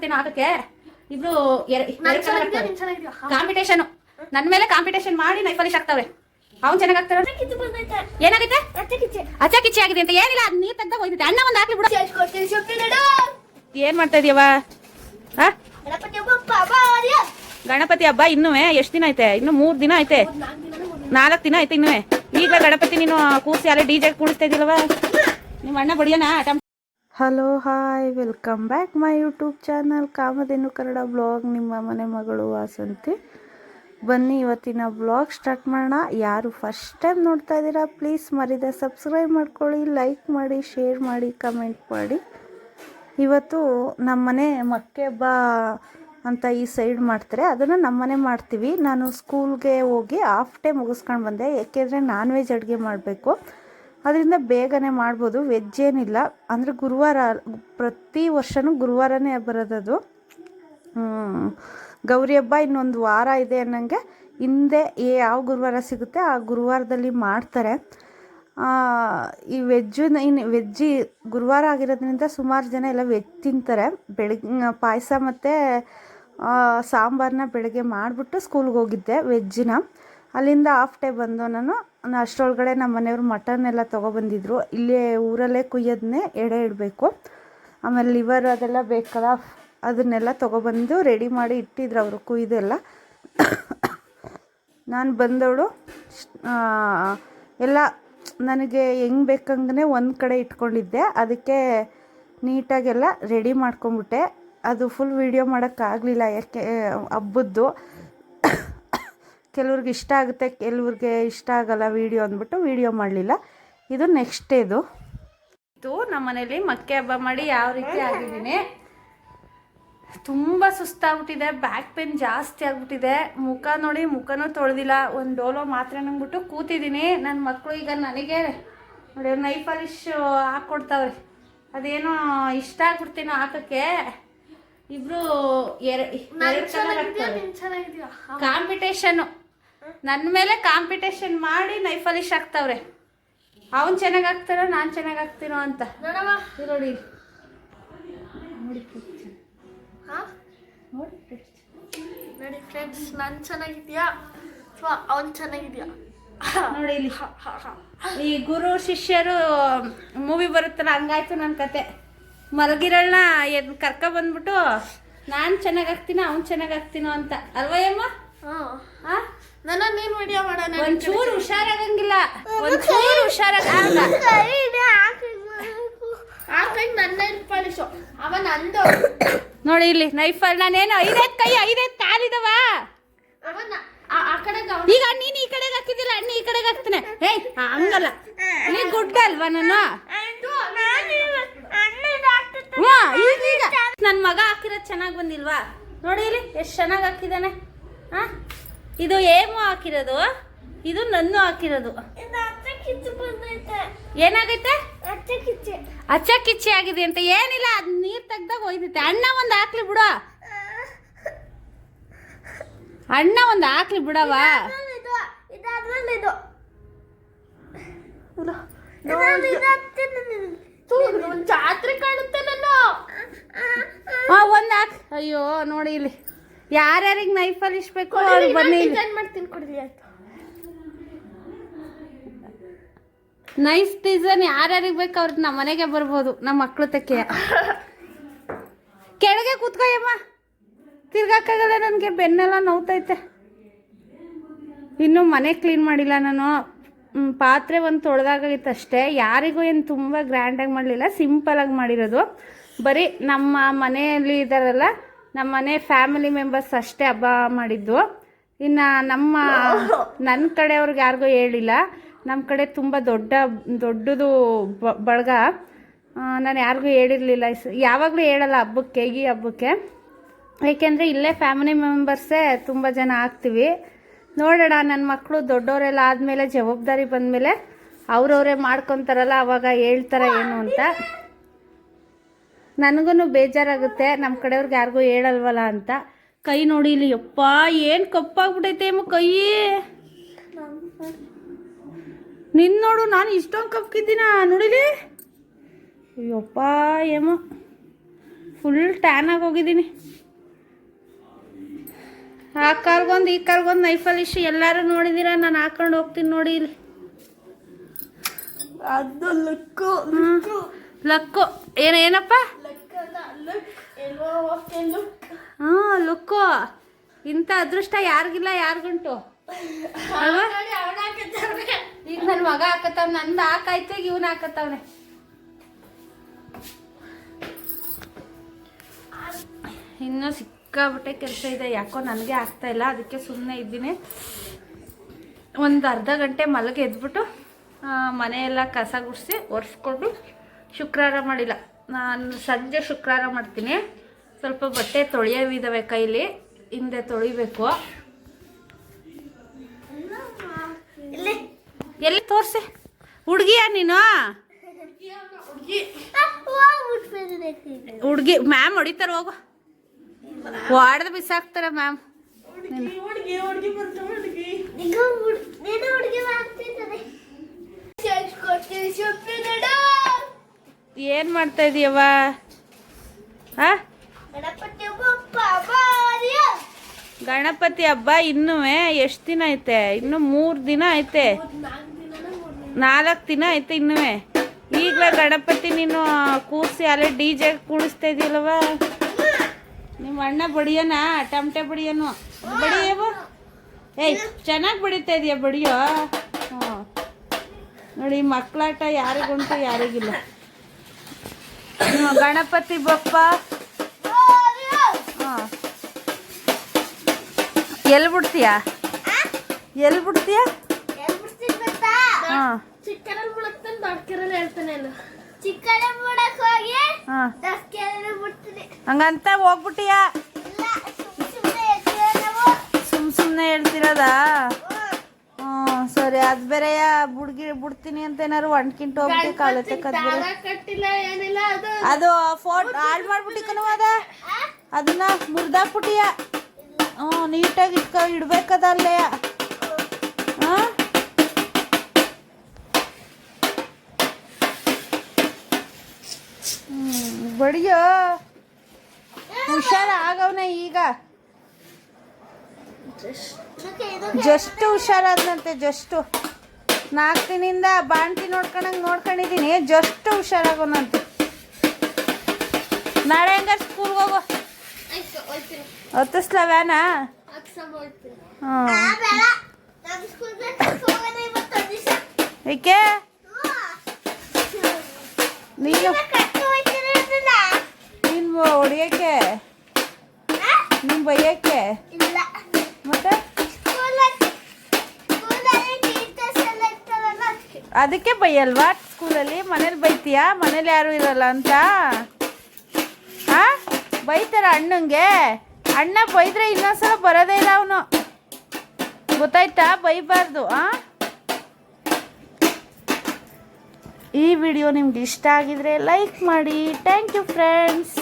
ಬರ್ತೀನೋ ಆಗಕ್ಕೆ ಇಬ್ರು ಕಾಂಪಿಟೇಷನ್ ನನ್ನ ಮೇಲೆ ಕಾಂಪಿಟೇಷನ್ ಮಾಡಿ ನೈಫ್ ಪಾಲಿಶ್ ಆಗ್ತಾವ್ರೆ. ಅವ್ನು ಚೆನ್ನಾಗಿ ಆಗ್ತಾರ. ಏನಾಗೈತೆ? ಅಚ್ಚ ಕಿಚ್ಚಿ ಆಗಿದೆ ಅಂತ ಏನಿಲ್ಲ, ಅದು ನೀರ್ ತೆಗ್ದಾಗ ಹೋಯ್ತೈತೆ. ಅಣ್ಣ ಒಂದು ಹಾಕ್ಲಿ ಬಿಡು. ಏನ್ ಮಾಡ್ತಾ ಇದೀಯವ? ಗಣಪತಿ ಹಬ್ಬ ಇನ್ನೂ ಎಷ್ಟು ದಿನ ಐತೆ? ಇನ್ನು 3 ದಿನ ಐತೆ, 4 ದಿನ ಐತೆ ಇನ್ನೂ. ಈಗ ಗಣಪತಿ ನೀನು ಕೂರ್ಸಿ ಅಲ್ಲೇ ಡಿಜೆ ಕೂಡಿಸ್ತಾ ಇದ್ದಿಲ್ಲವ? ನಿಮ್ಮ ಅಣ್ಣ ಬಡಿಯೋಣ. Hello hi, welcome back my YouTube channel Kamadhenu Kannada blog. ನಿಮ್ಮ ಮನೆ ಮಗಳು ವಾಸಂತಿ. ಬನ್ನಿ ಇವತ್ತಿನ ಬ್ಲಾಗ್ ಸ್ಟಾರ್ಟ್ ಮಾಡೋಣ. ಯಾರು ಫಸ್ಟ್ ಟೈಮ್ ನೋಡ್ತಾ ಇದ್ದೀರಾ ಪ್ಲೀಸ್ ಮರಿದೆ ಸಬ್ಸ್ಕ್ರೈಬ್ ಮಾಡ್ಕೊಳ್ಳಿ, ಲೈಕ್ ಮಾಡಿ, ಶೇರ್ ಮಾಡಿ, ಕಮೆಂಟ್ ಮಾಡಿ. ಇವತ್ತು ನಮ್ಮನೆ ಮಕ್ಕೆ ಹಬ್ಬ ಅಂತ ಈ ಸೈಡ್ ಮಾಡ್ತಾರೆ, ಅದನ್ನು ನಮ್ಮನೆ ಮಾಡ್ತೀವಿ. ನಾನು ಸ್ಕೂಲ್ಗೆ ಹೋಗಿ ಹಾಫ್ ಡೇ ಮುಗಿಸ್ಕೊಂಡು ಬಂದೆ, ಏಕೆಂದರೆ ನಾನ್ ವೆಜ್ ಅಡುಗೆ ಮಾಡಬೇಕು. ಅದರಿಂದ ಬೇಗನೆ ಮಾಡ್ಬೋದು, ವೆಜ್ ಏನಿಲ್ಲ. ಅಂದರೆ ಗುರುವಾರ, ಪ್ರತಿ ವರ್ಷವೂ ಗುರುವಾರನೇ ಬರೋದದು. ಗೌರಿ ಹಬ್ಬ ಇನ್ನೊಂದು ವಾರ ಇದೆ ಅನ್ನಂಗೆ ಹಿಂದೆ ಯಾವ ಗುರುವಾರ ಸಿಗುತ್ತೆ ಆ ಗುರುವಾರದಲ್ಲಿ ಮಾಡ್ತಾರೆ. ಈ ವೆಜ್ಜಿ ಗುರುವಾರ ಆಗಿರೋದ್ರಿಂದ ಸುಮಾರು ಜನ ಎಲ್ಲ ವೆಜ್ ತಿಂತಾರೆ. ಬೆಳಗ್ಗೆ ಪಾಯಸ ಮತ್ತು ಸಾಂಬಾರನ್ನ ಬೆಳಗ್ಗೆ ಮಾಡಿಬಿಟ್ಟು ಸ್ಕೂಲ್ಗೆ ಹೋಗಿದ್ದೆ ವೆಜ್ಜಿನ. ಅಲ್ಲಿಂದ ಹಾಫ್ ಡೇ ಬಂದು ನಾನು ಅಷ್ಟರೊಳಗಡೆ ನಮ್ಮ ಮನೆಯವರು ಮಟನ್ ಎಲ್ಲ ತೊಗೊಬಂದಿದ್ರು. ಇಲ್ಲೇ ಊರಲ್ಲೇ ಕುಯ್ಯೋದನ್ನೇ ಎಡೆ ಇಡಬೇಕು. ಆಮೇಲೆ ಲಿವರ್ ಅದೆಲ್ಲ ಬೇಕಲ್ಲ, ಅದನ್ನೆಲ್ಲ ತೊಗೊಬಂದು ರೆಡಿ ಮಾಡಿ ಇಟ್ಟಿದ್ರು ಅವರು ಕುಯ್ದೆಲ್ಲ. ನಾನು ಬಂದವಳು ಎಲ್ಲ ನನಗೆ ಹೆಂಗೆ ಬೇಕಂಗೇ ಒಂದು ಕಡೆ ಇಟ್ಕೊಂಡಿದ್ದೆ. ಅದಕ್ಕೆ ನೀಟಾಗೆಲ್ಲ ರೆಡಿ ಮಾಡ್ಕೊಂಬಿಟ್ಟೆ. ಅದು ಫುಲ್ ವೀಡಿಯೋ ಮಾಡೋಕ್ಕಾಗಲಿಲ್ಲ, ಯಾಕೆ ಹಬ್ಬದ್ದು ಕೆಲವ್ರಿಗೆ ಇಷ್ಟ ಆಗುತ್ತೆ, ಕೆಲವ್ರಿಗೆ ಇಷ್ಟ ಆಗಲ್ಲ ವೀಡಿಯೋ ಅಂದ್ಬಿಟ್ಟು ವೀಡಿಯೋ ಮಾಡಲಿಲ್ಲ. ಇದು ನೆಕ್ಸ್ಟ್ ಡೇದು. ನಮ್ಮ ಮನೇಲಿ ಮಕ್ಕೆ ಹಬ್ಬ ಮಾಡಿ ಯಾವ ರೀತಿ ಆಗಿದ್ದೀನಿ. ತುಂಬ ಸುಸ್ತಾಗ್ಬಿಟ್ಟಿದೆ, ಬ್ಯಾಕ್ ಪೇನ್ ಜಾಸ್ತಿ ಆಗ್ಬಿಟ್ಟಿದೆ. ಮುಖ ನೋಡಿ, ಮುಖನೂ ತೊಳೆದಿಲ್ಲ, ಒಂದು ಡೋಲೋ ಮಾತ್ರೆ ನಂಬಿಟ್ಟು ಕೂತಿದ್ದೀನಿ. ನನ್ನ ಮಕ್ಕಳು ಈಗ ನನಗೆ ನೋಡಿ ನೈಫ್ ಪಾಲಿಶ್ ಹಾಕ್ಕೊಡ್ತಾವ್ರೆ. ಅದೇನೋ ಇಷ್ಟ ಆಗ್ಬಿಡ್ತೀನೋ ಹಾಕೋಕ್ಕೆ. ಇಬ್ರು ಕಾಂಪಿಟೇಷನ್ನು ನನ್ನ ಮೇಲೆ ಕಾಂಪಿಟೇಷನ್ ಮಾಡಿ ನೈಫ್ ಪಾಲಿಶ್ ಹಾಕ್ತಾವ್ರೆ. ಅವ್ನು ಚೆನ್ನಾಗಿ ಆಗ್ತಾರೋ ನಾನು ಚೆನ್ನಾಗಿ ಆಗ್ತೀನೋ ಅಂತ ನೋಡಿ. ನೋಡಿ ಫ್ರೆಂಡ್ಸ್, ನಾನು ಚೆನ್ನಾಗಿದ್ಯಾ ಅಥವಾ ಅವ್ನು ಚೆನ್ನಾಗಿದ್ಯಾ ನೋಡಿ ಇಲ್ಲಿ. ಈ ಗುರು ಶಿಷ್ಯರು ಮೂವಿ ಬರುತ್ತಲ್ಲ, ಹಂಗಾಯ್ತು ನನ್ನ ಕತೆ. ಮಲಗಿರೋಳನ್ನ ಕರ್ಕೊಬಂದ್ಬಿಟ್ಟು ನಾನು ಚೆನ್ನಾಗಿ ಆಗ್ತೀನೋ ಅವ್ನು ಚೆನ್ನಾಗಿ ಆಗ್ತೀನೋ ಅಂತ ಅಲ್ವಾ ಅಮ್ಮ? ನನ್ನ ನೀನು ವಿಡಿಯೋ ಮಾಡೋಣ. ಒಂಚೂರು ಹುಷಾರಾಗಂಗಿಲ್ಲ, ಒಂಚೂರು ಹುಷಾರಾಗಂಗಿಲ್ಲ. ನನ್ನ ಪಾಲಿಶು ಅವ ನಂದು ನೋಡಿ ಇಲ್ಲಿ ನೈಫ್. ನಾನೇನು 5 ಕೈ 5 ಕಾಲಿದವ. ಈಗ ನೀನು ಈ ಕಡೆಗೆ ಹಾಕಿದಿಲ್ಲ, ಅಣ್ಣ ಈ ಕಡೆಗೆ ಹಾಕ್ತಾನೆ. ಏಯ್ ಹಂಗಲ್ಲ, ನೀ ಗುಡ್ಡ ಅಲ್ವಾ ನಾನು? ಈಗ ನನ್ನ ಮಗ ಹಾಕಿರೋದು ಚೆನ್ನಾಗಿ ಬಂದಿಲ್ವಾ? ನೋಡಿ ಇಲ್ಲಿ ಎಷ್ಟು ಚೆನ್ನಾಗಿ ಹಾಕಿದ್ದಾನೆ. ಇದು ಏಮೋ ಹಾಕಿರೋದು, ಇದು ನನ್ನು ಹಾಕಿರೋದು. ಏನಾಗೈತೆ? ಅಚ್ಚ ಕಿಚ್ಚಿ ಆಗಿದೆ ಅಂತ ಏನಿಲ್ಲ, ಅದು ನೀರ್ ತೆಗ್ದಾಗ ಹೋಯ್ತೈತೆ. ಅಣ್ಣ ಒಂದು ಹಾಕ್ಲಿ ಬಿಡು, ಅಣ್ಣ ಒಂದು ಹಾಕ್ಲಿ ಬಿಡವಾ. ಜಾತ್ರೆ ಕಾಣುತ್ತೆ ನಾನು. ಒಂದ್ ಹಾಕ್. ಅಯ್ಯೋ ನೋಡಿ ಇಲ್ಲಿ, ಯಾರ್ಯಾರಿಗೆ ನೈಫ್ ಪಾಲಿಶ್ ಬೇಕು ಅವ್ರಿಗೆ ಬನ್ನಿ. ಮಾಡ್ತೀನಿ ಕೊಡ್ಲಿ ಆಯ್ತು. ನೈಫ್ ಡಿಸೈನ್ ಯಾರ್ಯಾರಿಗೆ ಬೇಕು ಅವ್ರಿಗೆ ನಮ್ಮ ಮನೆಗೆ ಬರ್ಬೋದು, ನಮ್ಮ ಮಕ್ಳು ತಕ್ಕೆ. ಕೆಳಗೆ ಕೂತ್ಕೊಯಮ್ಮ, ತಿರ್ಗಾಕಾಗಲ್ಲ, ನನಗೆ ಬೆನ್ನೆಲ್ಲ ನೋವ್ತೈತೆ. ಇನ್ನೂ ಮನೆ ಕ್ಲೀನ್ ಮಾಡಿಲ್ಲ ನಾನು. ಪಾತ್ರೆ ಒಂದು ತೊಳೆದಾಗಿತ್ತು ಅಷ್ಟೇ. ಯಾರಿಗೂ ಏನು ತುಂಬ ಗ್ರ್ಯಾಂಡಾಗಿ ಮಾಡಲಿಲ್ಲ, ಸಿಂಪಲಾಗಿ ಮಾಡಿರೋದು. ಬರೀ ನಮ್ಮ ಮನೆಯಲ್ಲಿ ಇದ್ದಾರಲ್ಲ, ನಮ್ಮ ಮನೆ ಫ್ಯಾಮಿಲಿ ಮೆಂಬರ್ಸ್ ಅಷ್ಟೇ ಹಬ್ಬ ಮಾಡಿದ್ದು. ಇನ್ನು ನನ್ನ ಕಡೆಯವ್ರಿಗೆ ಯಾರಿಗೂ ಹೇಳಿಲ್ಲ. ನಮ್ಮ ಕಡೆ ತುಂಬ ದೊಡ್ಡದು ಬಳಗ. ನಾನು ಯಾರಿಗೂ ಹೇಳಿರಲಿಲ್ಲ, ಯಾವಾಗಲೂ ಹೇಳಲ್ಲ ಹಬ್ಬಕ್ಕೆ, ಈ ಹಬ್ಬಕ್ಕೆ. ಏಕೆಂದರೆ ಇಲ್ಲೇ ಫ್ಯಾಮಿಲಿ ಮೆಂಬರ್ಸೇ ತುಂಬ ಜನ ಆಗ್ತೀವಿ. ನೋಡೋಣ, ನನ್ನ ಮಕ್ಕಳು ದೊಡ್ಡವರೆಲ್ಲ ಆದಮೇಲೆ, ಜವಾಬ್ದಾರಿ ಬಂದಮೇಲೆ ಅವ್ರವರೇ ಮಾಡ್ಕೊತಾರಲ್ಲ, ಅವಾಗ ಹೇಳ್ತಾರೆ ಏನು ಅಂತ. ನನಗೂ ಬೇಜಾರಾಗುತ್ತೆ, ನಮ್ಮ ಕಡೆಯವ್ರಿಗೆ ಯಾರಿಗೂ ಹೇಳಲ್ವಲ್ಲ ಅಂತ. ಕೈ ನೋಡಿ ಇಲ್ಲಿ, ಯಪ್ಪ ಏನು ಕಪ್ಪಾಗ್ಬಿಟ್ಟೈತೆ ಏಮೋ ಕೈ. ನಿನ್ನ ನೋಡು, ನಾನು ಇಷ್ಟೊಂದು ಕಪ್ಪಿದ್ದೀನ ನೋಡಿಲಿ. ಅಯ್ಯಪ್ಪ ಏಮೋ ಫುಲ್ ಟ್ಯಾನ್ ಆಗಿ ಹೋಗಿದ್ದೀನಿ. ಆ ಕಾಲ್ಗೊಂದು ಈ ಕಾಲ್ಗೊಂದು ನೈಫಲಿಶ್ ಎಲ್ಲರೂ ನೋಡಿದ್ದೀರಾ, ನಾನು ಹಾಕೊಂಡು ಹೋಗ್ತೀನಿ ನೋಡಿ ಇಲ್ಲಿ. ಅದು ಲಕ್ಕು ಲಕ್ಕು ಏನಪ್ಪ? ಹಾಂ ಲುಕ್ಕು. ಇಂಥ ಅದೃಷ್ಟ ಯಾರಿಗಿಲ್ಲ, ಯಾರಿಗುಂಟು ಅಲ್ವಾ? ಈಗ ನನ್ನ ಮಗ ಹಾಕತ್ತವ್, ನಂದು ಹಾಕಾಯ್ತು, ಈಗ ಇವನು ಹಾಕತ್ತವ್ನೆ. ಇನ್ನೂ ಸಿಕ್ಕಾಬಿಟ್ಟೆ ಕೆಲಸ ಇದೆ, ಯಾಕೋ ನನಗೆ ಆಗ್ತಾ ಇಲ್ಲ. ಅದಕ್ಕೆ ಸುಮ್ಮನೆ ಇದ್ದೀನಿ. ಒಂದು ಅರ್ಧ ಗಂಟೆ ಮಲಗಿ ಎದ್ಬಿಟ್ಟು ಮನೆಯೆಲ್ಲ ಕಸ ಗುಡಿಸಿ ಒರೆಸ್ಕೊಂಡು, ಶುಕ್ರವಾರ ಮಾಡಿಲ್ಲ, ನಾನು ಸಂಜೆ ಶುಕ್ರವಾರ ಮಾಡ್ತೀನಿ. ಸ್ವಲ್ಪ ಬಟ್ಟೆ ತೊಳೆಯೋವಿದ್ದಾವೆ ಕೈಲಿ, ಹಿಂದೆ ತೊಳಿಬೇಕು. ಎಲ್ಲಿ ತೋರಿಸಿ? ಹುಡುಗಿಯ ನೀನು? ಹುಡುಗಿ ಮ್ಯಾಮ್ ಹೊಡಿತಾರೆ, ಹೋಗು. ಹೊಡೆದು ಬಿಸಾಕ್ತಾರೆ ಮ್ಯಾಮ್. ಏನು ಮಾಡ್ತಾ ಇದೀಯವ್ವ? ಹಾಂ, ಗಣಪತಿ ಹಬ್ಬ ಇನ್ನೂ ಎಷ್ಟು ದಿನ ಐತೆ? ಇನ್ನೂ 3 ದಿನ ಐತೆ, 4 ದಿನ ಐತೆ ಇನ್ನೂ. ಈಗಲೇ ಗಣಪತಿ ನೀನು ಕೂರಿಸಿ ಅಲ್ಲೇ DJ ಕೂಡಿಸ್ತಾ ಇದೆಯಲ್ಲವ? ನಿಮ್ಮ ಅಣ್ಣ ಬಡಿಯೋಣ, ಟಮಟೆ ಬಡಿಯೋನು, ಬಡಿಯವ. ಏಯ್ ಚೆನ್ನಾಗಿ ಬಡಿತಾ ಇದೆಯಾ, ಬಡಿಯೋ. ಹ್ಞೂ ನೋಡಿ, ಮಕ್ಕಳಾಟ ಯಾರಿಗುಂಟು ಯಾರಿಗಿಲ್ಲ. ಗಣಪತಿ ಬಪ್ಪ. ಹಾಂ, ಎಲ್ಲಿ ಬಿಡ್ತೀಯಾ? ಎಲ್ಲಿ ಬಿಡ್ತೀಯಾ? ಹಾಂ, ಹಂಗಂತ ಹೋಗ್ಬಿಟ್ಟಿಯಾ? ಸುಮ್ಮನೆ ಹೇಳ್ತಿರೋದಾ? ಹ್ಞೂ ಸರಿ. ಅದು ಬೇರೆ ಬಿಡ್ತೀನಿ ಅಂತ ಏನಾರು ಒಂಟ್ಕಿಂಟು ಹೋಗ್ಬಿಟ್ಟು ಕಾಲತ್ತೆ ಕದ್ಬೇರೆ. ಅದು ಫೋಟೋ ಹಾಳು ಮಾಡ್ಬಿಟ್ಟು ಕಣವ, ಅದನ್ನ ಮುರಿದಾಕ್ಬಿಟ್ಟಿಯ. ಹ್ಞೂ ನೀಟಾಗಿ ಇಡ್ಬೇಕದ ಅಲ್ಲೇ. ಹಾಂ, ಬಡಿಯೋ. ಹುಷಾರ ಆಗವನೆ ಈಗ, ಜಸ್ಟ್ ಹುಷಾರಾದ್ನಂತೆ. ಜಸ್ಟು 4 ದಿನದಿಂದ ಬಾಣ್ತಿ ನೋಡ್ಕೊಂಡಿದ್ದೀನಿ. ಜಸ್ಟ್ ಹುಷಾರಾಗೋನಂತೆ. ನಾಳೆ ಹೆಂಗಾರ ಸ್ಕೂಲ್ಗೆ ಹೋಗೋ. ಹತ್ತಿಸ್ಲ ವ್ಯಾನಾ? ಹಾಂ, ಏಕೆ ನೀನು ಹೊಡಿಯೋಕ್ಕೆ, ನೀನು ಬೈಯೋಕ್ಕೆ? ಮತ್ತೆ ಅದಕ್ಕೆ ಬೈಯಲ್ವಾ ಸ್ಕೂಲಲ್ಲಿ? ಮನೇಲಿ ಬೈತೀಯಾ? ಮನೇಲಿ ಯಾರು ಇರಲ್ಲ ಅಂತ? ಹಾಂ, ಬೈತಾರ ಅಣ್ಣಂಗೆ? ಅಣ್ಣ ಬೈದ್ರೆ ಇನ್ನೊಂದ್ಸಲ ಬರೋದೇ ಇಲ್ಲ ಅವನು, ಗೊತ್ತಾಯ್ತಾ? ಬೈಬಾರ್ದು. ಹಾಂ, ಈ ವಿಡಿಯೋ ನಿಮ್ಗೆ ಇಷ್ಟ ಆಗಿದ್ರೆ ಲೈಕ್ ಮಾಡಿ. Thank you friends.